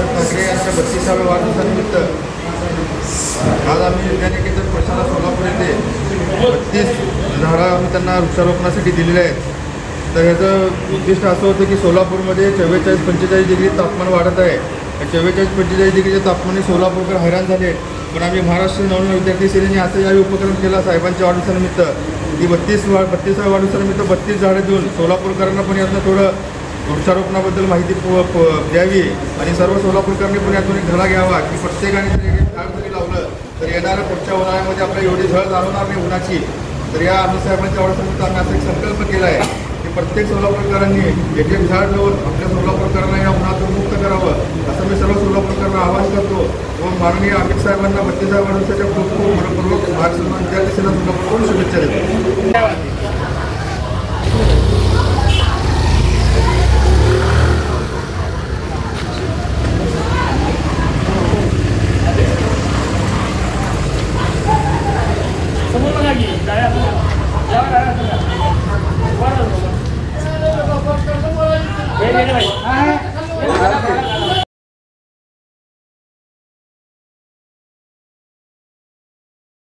बाळासाहेब ठाकरे यांच्या 32व्या वाढदिवसानिमित्त आज आम्ही विज्ञानिकेतन प्रशाला सोलापूर येथे 32 झाडं आम्ही त्यांना वृक्षारोपणासाठी दिलेले आहेत. तर ह्याचं उद्दिष्ट असं होतं की सोलापूरमध्ये 44-45 डिग्री तापमान वाढत आहे. 44-45 डिग्रीच्या तापमानाने सोलापूरकर हैराण झाले. पण आम्ही महाराष्ट्र नवनवीन विद्यार्थी सेनेने असं यावेळी उपक्रम केला साहेबांच्या वाढदिवसानिमित्त की 32व्या वाढदिवसानिमित्त 32 झाडं देऊन सोलापूरकरांना पण यातनं थोडं वृक्षारोपणाबद्दल माहिती द्यावी आणि सर्व सोलापूरकरांनी पण यातून एक धडा घ्यावा की प्रत्येकाने जर एक झाड जरी लावलं तर येणाऱ्या पुढच्या उन्हाळ्यामध्ये आपल्याला एवढी झळ जाणवणार नाही उन्हाची. तर या आम्ही साहेबांच्या वाढदिवसानिमित्त आम्ही असा एक संकल्प केला आहे की प्रत्येक सोलापूरकरांनी एक एक झाड लावून आपल्या सोलापूरकरांना या उन्हातून मुक्त करावं असं मी सर्व सोलापूरकरांना आवाहन करतो. व माननीय अमित साहेबांना 32व्या वाढदिवसाच्या खूप खूप मनपूर्वक भारत विद्यार्थी सेना सोलापूरकडून शुभेच्छा देतो. भाई